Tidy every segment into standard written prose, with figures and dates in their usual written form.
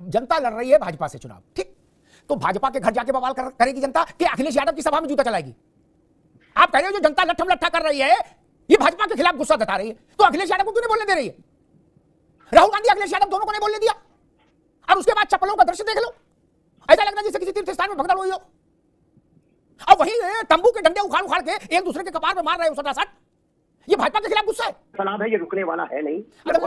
जनता लड़ रही है भाजपा से चुनाव, ठीक, तो भाजपा के घर जाके बवाल करेगी जनता कि अखिलेश यादव की सभा में जूता चलाएगी? आप कह रहे हो जो जनता लट्ठम लट्ठा कर रही है ये भाजपा के खिलाफ गुस्सा जता रही है, तो अखिलेश यादव को क्यों नहीं बोलने दे रही है? राहुल गांधी अखिलेश यादव दोनों को नहीं बोलने दिया, और उसके बाद चप्पलों का दृश्य देख लो, ऐसा लग रहा है जैसे किसी तीर्थ स्थान में भगदड़ हुई हो, और वही तंबू के डंडे उखाड़ उखाड़ के एक दूसरे के कपार में मार रहे हो सटासट। ये भाजपा के खिलाफ गुस्सा है, सलाम है, ये रुकने वाला है नहीं।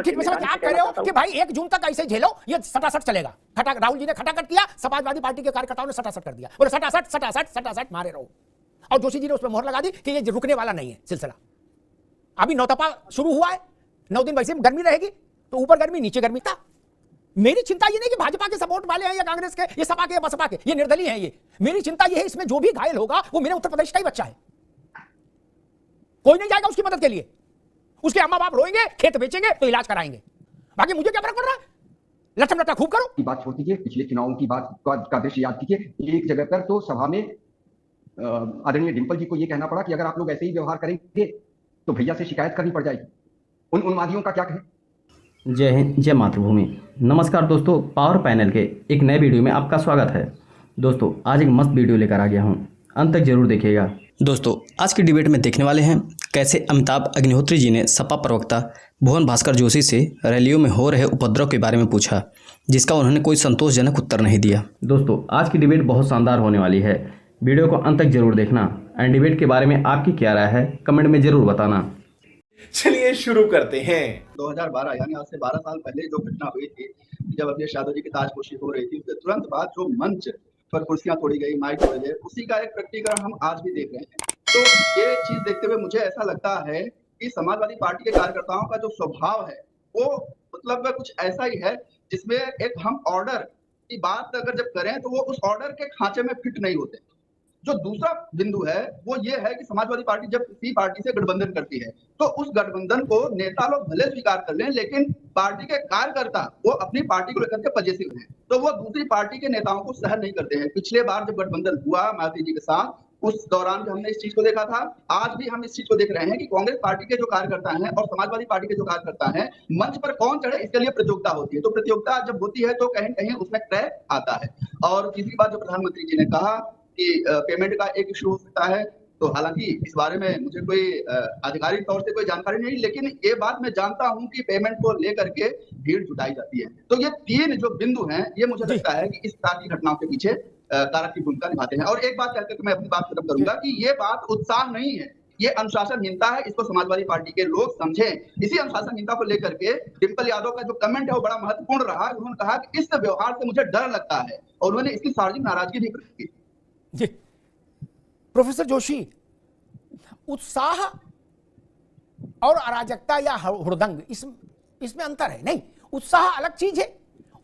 ठीक है, आप कह रहे हो कि भाई 1 जून तक ऐसे झेलो, ये सटासट चलेगा। राहुल जी ने खटाखट किया, समाजवादी पार्टी के कार्यकर्ताओं ने सटासट कर दिया, बोले सटासट सटासट सटासट मारे रहो, और जोशी जी ने उस पर मोहर लगा दी कि ये रुकने वाला नहीं है सिलसिला। अभी नौतपा शुरू हुआ है, 9 दिन वैसे गर्मी रहेगी, तो ऊपर गर्मी नीचे गर्मी था। मेरी चिंता ये नहीं कि भाजपा के सपोर्ट वाले हैं या कांग्रेस के, ये सपा के बसपा के, ये निर्दलीय हैं। ये मेरी चिंता ये है इसमें जो भी घायल होगा वो मेरे उत्तर प्रदेश का ही बच्चा है, कोई नहीं जाएगा उसकी मदद के लिए, उसके अम्मा बाप रोएंगे, खेत बेचेंगे तो इलाज कराएंगे, बाकी मुझे क्या फर्क पड़ रहा है? लट्ठम लट्ठा खूब करो। की बात छोड़ दीजिए, पिछले चुनावों की बात का दृश्य याद कीजिए। एक जगह पर तो सभा में आदरणीय डिंपल जी को यह कहना पड़ा कि अगर आप लोग ऐसे ही व्यवहार करेंगे तो भैया से शिकायत करनी पड़ जाएगी। उन उन्मादियों का क्या कहें? जय हिंद, जय मातृभूमि। नमस्कार दोस्तों, पावर पैनल के एक नए वीडियो में आपका स्वागत है। दोस्तों आज एक मस्त वीडियो लेकर आ गया हूं, अंत तक जरूर देखिएगा। दोस्तों आज की डिबेट में देखने वाले हैं कैसे अमिताभ अग्निहोत्री जी ने सपा प्रवक्ता भुवन भास्कर जोशी से रैलियों में हो रहे उपद्रव के बारे में पूछा, जिसका उन्होंने कोई संतोषजनक उत्तर नहीं दिया। दोस्तों आज की डिबेट बहुत शानदार होने वाली है, वीडियो को अंत तक जरूर देखना एंड डिबेट के बारे में आपकी क्या राय है कमेंट में जरूर बताना। चलिए शुरू करते हैं। 2012 यानी आज से 12 साल पहले जो घटना हुई थी, जब अखिलेश यादव जी की ताजपोशी हो रही थी, उसके तुरंत बाद जो मंच पर कुर्सियां तोड़ी गई, माइक तोड़े गए, उसी का एक प्रकटीकरण हम आज भी देख रहे हैं। तो ये चीज देखते हुए मुझे ऐसा लगता है कि समाजवादी पार्टी के कार्यकर्ताओं का जो स्वभाव है वो मतलब कुछ ऐसा ही है जिसमें एक हम ऑर्डर की बात अगर जब करें तो वो उस ऑर्डर के खांचे में फिट नहीं होते। जो दूसरा बिंदु है वो ये है कि समाजवादी पार्टी जब किसी पार्टी से गठबंधन करती है तो उस गठबंधन को नेता लोग भले स्वीकार कर लें, लेकिन पार्टी के कार्यकर्ता वो अपनी पार्टी को लेकर के पजेसिव हैं, तो वो दूसरी पार्टी के नेताओं को सहन नहीं करते हैं। पिछले बार जब गठबंधन हुआ मायावती जी के साथ, उस दौरान भी हमने इस चीज को देखा था, आज भी हम इस चीज को देख रहे हैं कि कांग्रेस पार्टी के जो कार्यकर्ता हैं और समाजवादी पार्टी के जो कार्यकर्ता हैं मंच पर कौन चढ़े इसके लिए प्रतियोगिता होती है। तो प्रतियोगिता जब होती है तो कहीं कहीं उसमें क्रैक आता है। और तीसरी बात जो प्रधानमंत्री जी ने कहा कि पेमेंट का एक इशू हो सकता है, तो हालांकि इस बारे में मुझे कोई आधिकारिक तौर से कोई जानकारी नहीं, लेकिन ये बात मैं जानता हूं कि पेमेंट को लेकर के भीड़ जुटाई जाती है। तो ये 3 जो बिंदु हैं ये मुझे लगता है कि इस तरह की घटनाओं के पीछे कारक की भूमिका निभाते हैं। और एक बात कहकर मैं अपनी बात खत्म करूंगा कि ये बात उत्साह नहीं है, ये अनुशासनहीनता है, इसको समाजवादी पार्टी के लोग समझें। इसी अनुशासनहीनता को लेकर के डिंपल यादव का जो कमेंट है वो बड़ा महत्वपूर्ण रहा। उन्होंने कहा कि इस व्यवहार से मुझे डर लगता है, और उन्होंने इसकी सार्वजनिक नाराजगी भी प्रकट की। जी प्रोफेसर जोशी, उत्साह और अराजकता या हुड़दंग इसमें अंतर है नहीं। उत्साह अलग चीज है,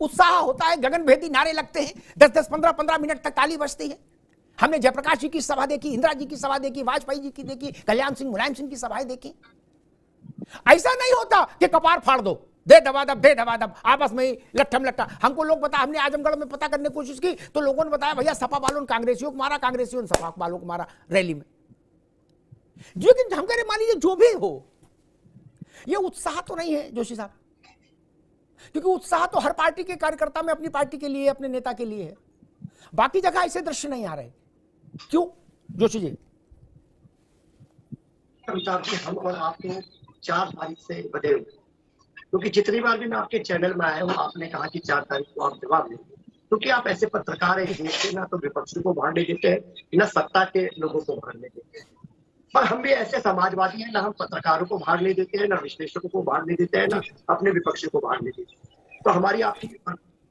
उत्साह होता है गगनभेदी नारे लगते हैं, 10-10 15-15 मिनट तक ताली बजती है। हमने जयप्रकाश जी की सभा देखी, इंदिरा जी की सभा देखी, वाजपेयी जी की देखी, कल्याण सिंह मुलायम सिंह की सभाएं देखी। ऐसा नहीं होता कि कपार फाड़ दो, दे दबादब आपस में ही लट्ठम लट्ठा। हमको लोग बता, हमने आजमगढ़ में पता करने की कोशिश की तो लोगों ने बताया भैया सपा वालों ने कांग्रेसियों को मारा, कांग्रेसियों ने सपा वालों को मारा रैली में। लेकिन हम कह रहे मान लीजिए जो भी हो, ये उत्साह तो नहीं है जोशी साहब, क्योंकि उत्साह तो हर पार्टी के कार्यकर्ता में अपनी पार्टी के लिए, अपने नेता के लिए है। बाकी जगह ऐसे दृश्य नहीं आ रहे, क्यों जोशी जी? हम और आपको 4 तारीख से बधे हुए, क्योंकि जितनी बार भी मैं आपके चैनल में आया हूँ आपने कहा कि 4 तारीख को आप जवाब देंगे, क्योंकि आप ऐसे पत्रकार हैं जिनसे ना तो विपक्षी को भागने देते हैं ना सत्ता के लोगों को भागने देते हैं। पर हम भी ऐसे समाजवादी हैं, ना हम पत्रकारों को भागने देते हैं, ना विश्लेषकों को भागने देते हैं, ना अपने विपक्षी को भागने देते हैं। तो हमारी आपकी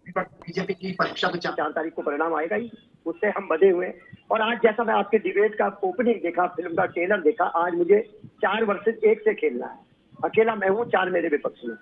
बीजेपी की परीक्षा में 4 तारीख को परिणाम आएगा ही, उससे हम बधे हुए। और आज जैसा मैं आपके डिबेट का ओपनिंग देखा, फिल्म का ट्रेलर देखा, आज मुझे 4 वर्सेस 1 से खेलना है। अकेला मैं हूँ, 4 मेरे विपक्षी हैं,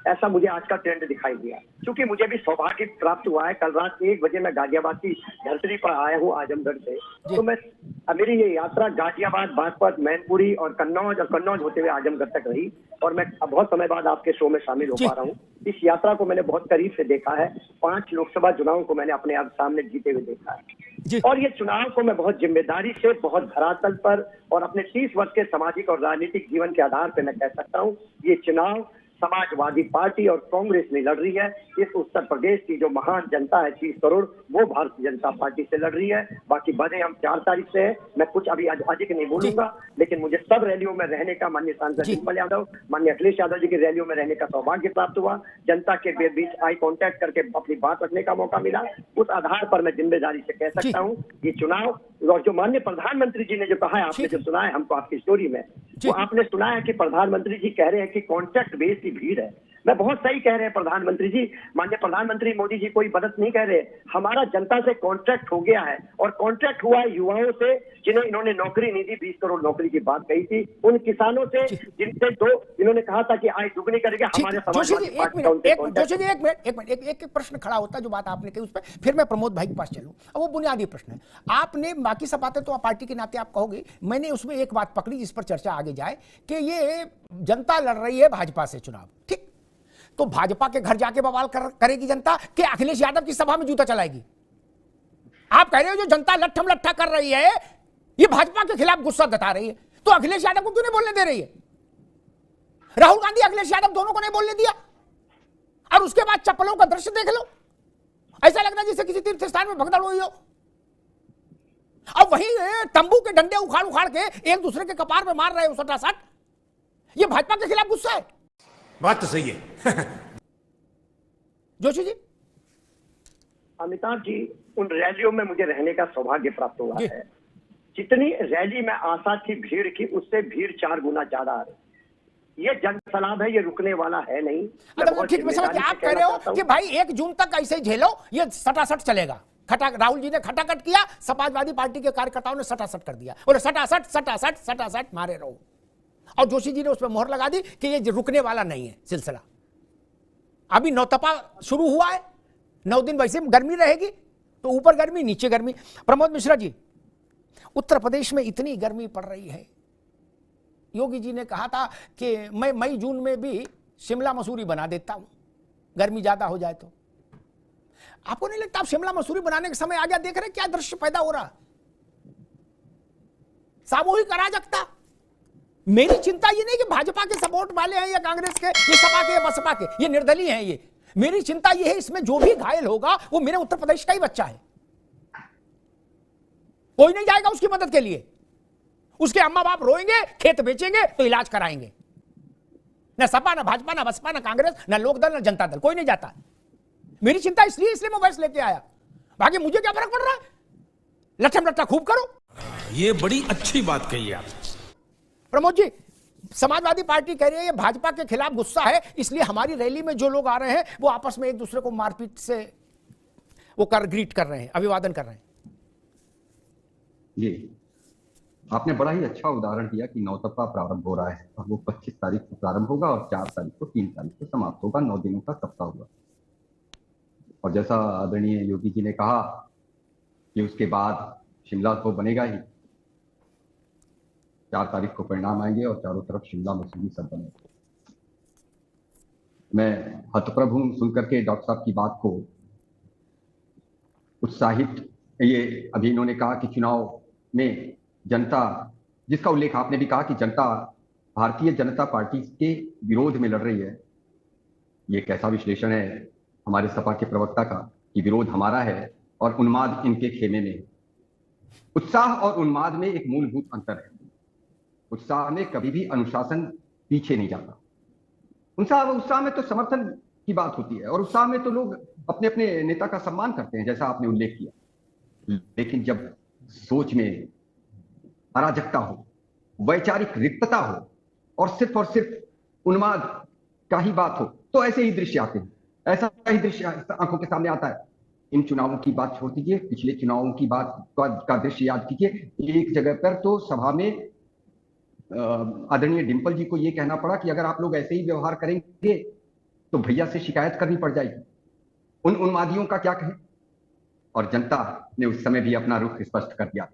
ऐसा मुझे आज का ट्रेंड दिखाई दिया। क्योंकि मुझे भी सौभाग्य प्राप्त हुआ है, कल रात 1 बजे मैं गाजियाबाद की धरती पर आया हूँ आजमगढ़ से। तो मेरी ये यात्रा गाजियाबाद, बागपत, मैनपुरी और कन्नौज होते हुए आजमगढ़ तक रही, और मैं बहुत समय बाद आपके शो में शामिल हो पा रहा हूँ। इस यात्रा को मैंने बहुत करीब से देखा है, 5 लोकसभा चुनाव को मैंने अपने आप सामने जीते हुए देखा है, और ये चुनाव को मैं बहुत जिम्मेदारी से, बहुत धरातल पर और अपने 30 वर्ष के सामाजिक और राजनीतिक जीवन के आधार पर मैं कह सकता हूँ ये चुनाव समाजवादी पार्टी और कांग्रेस नहीं लड़ रही है। इस उत्तर प्रदेश की जो महान जनता है 30 करोड़, वो भारतीय जनता पार्टी से लड़ रही है। बाकी बने हम 4 तारीख से है। मैं कुछ अभी अधिक नहीं बोलूंगा, लेकिन मुझे सब रैलियों में रहने का, माननीय सांसद डिम्पल यादव, माननीय अखिलेश यादव जी की रैलियों में रहने का सौभाग्य प्राप्त हुआ। जनता के बीच आई कांटेक्ट करके अपनी बात रखने का मौका मिला। उस आधार पर मैं जिम्मेदारी से कह सकता हूँ ये चुनाव, और जो माननीय प्रधानमंत्री जी ने जो कहा है, आपने जो सुना है हमको आपकी स्टोरी में, वो आपने सुना है कि प्रधानमंत्री जी कह रहे हैं कि कॉन्ट्रैक्ट बेस की भीड़ है। मैं बहुत सही कह रहे हैं प्रधानमंत्री जी, माननीय प्रधानमंत्री मोदी जी कोई गलत नहीं कह रहे। हमारा जनता से कॉन्ट्रैक्ट हो गया है, और कॉन्ट्रैक्ट हुआ है युवाओं से जिन्हें इन्होंने नौकरी नहीं दी। 20 करोड़ नौकरी की बात कही थी, उन किसानों से जिनसे इन्होंने कहा था कि आय दुगनी करेंगे। हमारे समाजवादी पार्टी का उनसे एक प्रश्न खड़ा होता है जो बात आपने कही, उस पर फिर मैं प्रमोद भाई के पास चलूं। अब वो बुनियादी प्रश्न है, आपने बाकी सब बातें तो पार्टी के नाते आप कहोगे, मैंने उसमें एक बात पकड़ी जिस पर चर्चा आगे जाए कि ये जनता लड़ रही है भाजपा से चुनाव, ठीक, तो भाजपा के घर जाके बवाल करेगी जनता कि अखिलेश यादव की सभा में जूता चलाएगी। आप कह रहे हो जो जनता लट्ठम लट्ठा कर रही है ये भाजपा के खिलाफ गुस्सा जता रही है, तो अखिलेश यादव को क्यों नहीं बोलने दे रही है? राहुल गांधी अखिलेश यादव दोनों को नहीं बोलने दिया, और उसके बाद चप्पलों का दृश्य देख लो, ऐसा लग रहा है जैसे किसी तीर्थ स्थान में भगदड़ हुई हो। अब वहीं तंबू के डंडे उखाड़ उखाड़ के एक दूसरे के कपार पे मार रहे हो सटासट, ये भाजपा के खिलाफ गुस्सा है। बात तो सही है। जोशी जी, अमिताभ जी, उन रैलियों में मुझे रहने का सौभाग्य प्राप्त हुआ है। जितनी रैली में आशा थी भीड़ की, उससे भीड़ 4 गुना ज्यादा आ रही। ये जनसलाब है, ये रुकने वाला है नहीं। ठीक, मैं समझ, आप कह रहे हो कि भाई 1 जून तक ऐसे ही झेलो, ये सटासट चलेगा। राहुल जी ने खटाखट किया, समाजवादी पार्टी के कार्यकर्ताओं ने सटासट कर दिया, बोले सटासट सटासट सटासट मारे रहो, और जोशी जी ने उस पर मोहर लगा दी कि ये रुकने वाला नहीं है सिलसिला। अभी नौतपा शुरू हुआ है, 9 दिन वैसे गर्मी रहेगी, तो ऊपर गर्मी नीचे गर्मी। प्रमोद मिश्रा जी, उत्तर प्रदेश में इतनी गर्मी पड़ रही है, योगी जी ने कहा था कि मैं मई जून में भी शिमला मसूरी बना देता हूं, गर्मी ज्यादा हो जाए तो। आपको नहीं लगता आप शिमला मसूरी बनाने के समय आ गया? देख रहे क्या दृश्य पैदा हो रहा, सामूहिक अराजकता। मेरी चिंता ये नहीं कि भाजपा के सपोर्ट वाले हैं या कांग्रेस के, ये सपा के या बसपा के, ये निर्दलीय हैं। ये मेरी चिंता ये है इसमें जो भी घायल होगा वो मेरे उत्तर प्रदेश का ही बच्चा है, कोई नहीं जाएगा उसकी मदद के लिए। उसके अम्मा बाप रोएंगे, खेत बेचेंगे तो इलाज कराएंगे। ना सपा, ना भाजपा, ना बसपा, ना कांग्रेस, ना लोकदल, ना जनता दल, कोई नहीं जाता। मेरी चिंता इसलिए मैं वैसे लेके आया, बाकी मुझे क्या फर्क पड़ रहा है, लट्ठम लट्ठा खूब करो। ये बड़ी अच्छी बात कही आप। प्रमोद जी, समाजवादी पार्टी कह रही है ये भाजपा के खिलाफ गुस्सा है, इसलिए हमारी रैली में जो लोग आ रहे हैं वो आपस में एक दूसरे को मारपीट से वो ग्रीट कर रहे हैं, अभिवादन कर रहे हैं। जी, आपने बड़ा ही अच्छा उदाहरण दिया कि नौतपा प्रारंभ हो रहा है, और वो 25 तारीख को प्रारंभ होगा और 4 तारीख को 3 तारीख को समाप्त होगा। 9 दिनों का सप्ताह हुआ, और जैसा आदरणीय योगी जी ने कहा कि उसके बाद शिमला तो बनेगा ही, 4 तारीख को परिणाम आएंगे और चारों तरफ शिमला मसूरी सब बनेगा। मैं हतप्रभ हूं सुन करके डॉक्टर साहब की बात को, उत्साहित। ये अभी इन्होंने कहा कि चुनाव में जनता, जिसका उल्लेख आपने भी कहा कि जनता भारतीय जनता पार्टी के विरोध में लड़ रही है। ये कैसा विश्लेषण है हमारे सपा के प्रवक्ता का कि विरोध हमारा है और उन्माद इनके खेमे में है। उत्साह और उन्माद में एक मूलभूत अंतर है। उत्साह में कभी भी अनुशासन पीछे नहीं जाता। उत्साह में तो समर्थन की बात होती है, और उत्साह में तो लोग अपने अपने नेता का सम्मान करते हैं, जैसा आपने उल्लेख किया। लेकिन जब सोच में अराजकता हो, वैचारिक रिक्तता हो, और सिर्फ उन्माद का ही बात हो, तो ऐसे ही दृश्य आते हैं। ऐसा ही दृश्य आंखों के सामने आता है। इन चुनावों की बात छोड़ दीजिए, पिछले चुनावों की बात का दृश्य याद कीजिए। एक जगह पर तो सभा में आदरणीय डिम्पल जी को यह कहना पड़ा कि अगर आप लोग ऐसे ही व्यवहार करेंगे तो भैया से शिकायत करनी पड़ जाएगी। उन उन्मादियों का क्या कहें? और जनता ने उस समय भी अपना रुख स्पष्ट कर दिया।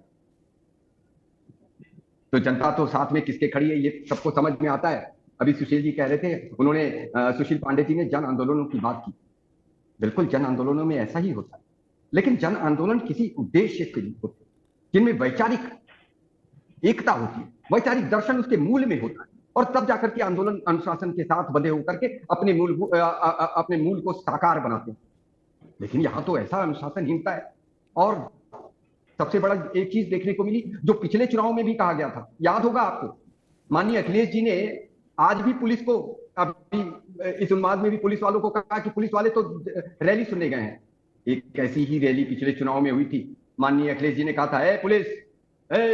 तो जनता तो साथ में किसके खड़ी है ये सबको समझ में आता है। अभी सुशील जी कह रहे थे, उन्होंने सुशील पांडे जी ने जन आंदोलनों की बात की। बिल्कुल, जन आंदोलनों में ऐसा ही होता है, लेकिन जन आंदोलन किसी उद्देश्य के लिए होते हैं जिनमें वैचारिक एकता होती है, वैचारिक दर्शन उसके मूल में होता है। और तब जाकर के आंदोलन अनुशासन के साथ बंधे होकर के अपने मूल को साकार बनाते हैं। लेकिन यहां तो ऐसा अनुशासनहीनता है। और सबसे बड़ा एक चीज देखने को मिली जो पिछले चुनाव में भी कहा गया था, याद होगा आपको, माननीय अखिलेश जी ने आज भी पुलिस को, अभी इस उन्माद में भी पुलिस वालों को कहा कि पुलिस वाले तो रैली सुनने गए हैं। एक ऐसी ही रैली पिछले चुनाव में हुई थी। माननीय अखिलेश जी ने कहा था, ए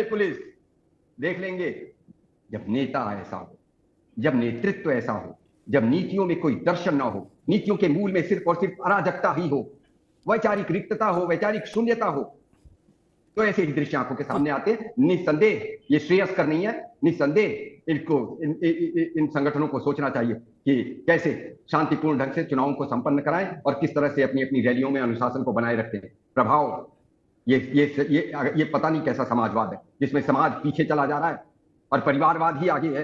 पुलिस देख लेंगे। जब नेता ऐसा हो, जब नेतृत्व ऐसा हो, जब नीतियों में कोई दर्शन ना हो, नीतियों के मूल में सिर्फ और सिर्फ अराजकता ही हो, वैचारिक रिक्तता हो, वैचारिक शून्यता हो, तो ऐसे ही दृश्य आंखों के सामने आते हैं। निस्संदेह ये श्रेयस्कर नहीं है। निस्संदेह इन संगठनों को सोचना चाहिए कि कैसे शांतिपूर्ण ढंग से चुनावों को संपन्न कराएं और किस तरह से अपनी अपनी रैलियों में अनुशासन को बनाए रखते हैं। प्रभाव ये पता नहीं कैसा समाजवाद है जिसमें समाज पीछे चला जा रहा है और परिवारवाद ही आगे है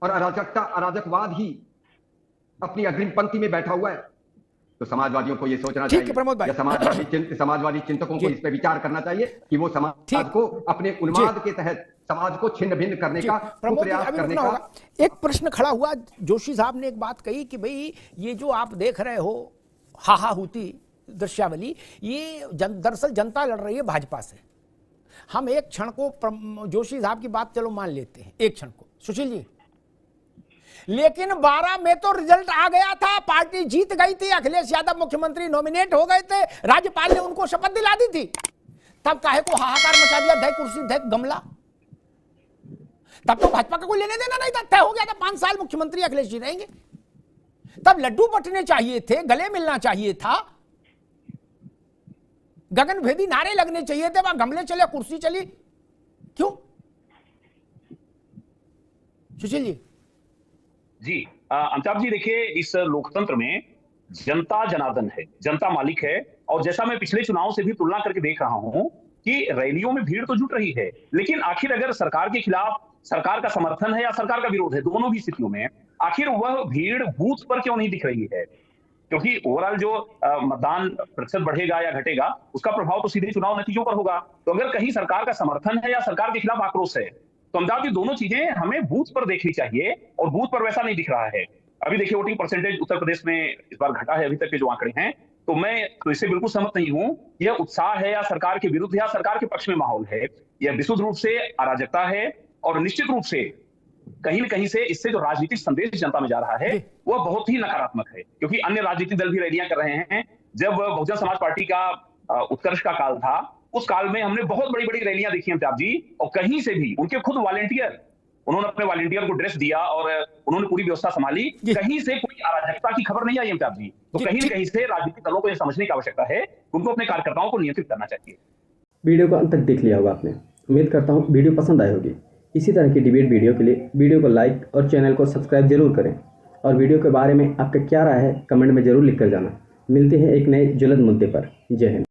और अराजकवाद ही अपनी अग्रिम पंक्ति में बैठा हुआ है। तो समाजवादियों को ये सोचना चाहिए, प्रमोद भाई, या समाजवादी चिंतकों को इस पर विचार करना चाहिए कि वो समाज को अपने उन्माद के तहत समाज को छिन्न भिन्न करने का प्रयास करने का। एक प्रश्न खड़ा हुआ, जोशी साहब ने एक बात कही कि भाई ये जो आप देख रहे हो हाहाहुती दृश्यावली, ये दरअसल जनता लड़ रही है भाजपा से। हम एक क्षण को जोशी साहब की बात चलो मान लेते हैं, एक क्षण को, सुशील जी, लेकिन 12 में तो रिजल्ट आ गया था, पार्टी जीत गई थी, अखिलेश यादव मुख्यमंत्री नॉमिनेट हो गए थे, राज्यपाल ने उनको शपथ दिला दी थी। तब काहे को हाहाकार मचा दिया, धय कुर्सी धय गमला। तब तो भाजपा का कोई लेने देना नहीं था, तय हो गया था 5 साल मुख्यमंत्री अखिलेश जी रहेंगे। तब लड्डू बंटने चाहिए थे, गले मिलना चाहिए था, गगनभेदी नारे लगने चाहिए थे, वहां गमले चले, कुर्सी चली, क्यों? सुशील जी अमिताभ जी, देखिए इस लोकतंत्र में जनता जनार्दन है, जनता मालिक है। और जैसा मैं पिछले चुनाव से भी तुलना करके देख रहा हूं कि रैलियों में भीड़ तो जुट रही है, लेकिन आखिर अगर सरकार के खिलाफ सरकार का समर्थन है या सरकार का विरोध है, दोनों भी स्थितियों में आखिर वह भीड़ बूथ पर क्यों नहीं दिख रही है? क्योंकि ओवरऑल जो मतदान प्रतिशत बढ़ेगा या घटेगा उसका प्रभाव तो सीधे चुनाव नतीजों पर होगा। तो अगर कहीं सरकार का समर्थन है या सरकार के खिलाफ आक्रोश है, तो अमिताभ जी दोनों चीजें हमें बूथ पर देखनी चाहिए, और बूथ पर वैसा नहीं दिख रहा है। अभी देखिए वोटिंग परसेंटेज उत्तर प्रदेश में इस बार घटा है, अभी तक के जो आंकड़े हैं, तो मैं तो इससे बिल्कुल सहमत नहीं हूं। यह उत्साह है या सरकार के विरुद्ध या सरकार के पक्ष में माहौल है, यह विशुद्ध रूप से अराजकता है। और निश्चित रूप से कहीं न कहीं से इससे जो राजनीतिक संदेश जनता में जा रहा है वह बहुत ही नकारात्मक है, क्योंकि अन्य राजनीतिक दल भी रैलियां कर रहे हैं। जब बहुजन समाज पार्टी का उत्कर्ष का काल था, उस काल में हमने बहुत बड़ी बड़ी रैलियां देखी अमिताभ जी, और कहीं से भी उनके खुद वॉलंटियर, उन्होंने अपने वॉलंटियर को ड्रेस दिया और उन्होंने पूरी व्यवस्था संभाली, कहीं से कोई अराजकता की खबर नहीं आई अमिताभ जी। तो कहीं न कहीं से राजनीतिक दलों को यह समझने की आवश्यकता है, उनको अपने कार्यकर्ताओं को नियंत्रित करना चाहिए। वीडियो को अंत तक देख लिया होगा आपने, उम्मीद करता हूँ वीडियो पसंद आई होगी। इसी तरह की डिबेट वीडियो के लिए वीडियो को लाइक और चैनल को सब्सक्राइब जरूर करें, और वीडियो के बारे में आपका क्या राय है कमेंट में जरूर लिख कर जाना। मिलते हैं एक नए ज्वलंत मुद्दे पर। जय हिंद।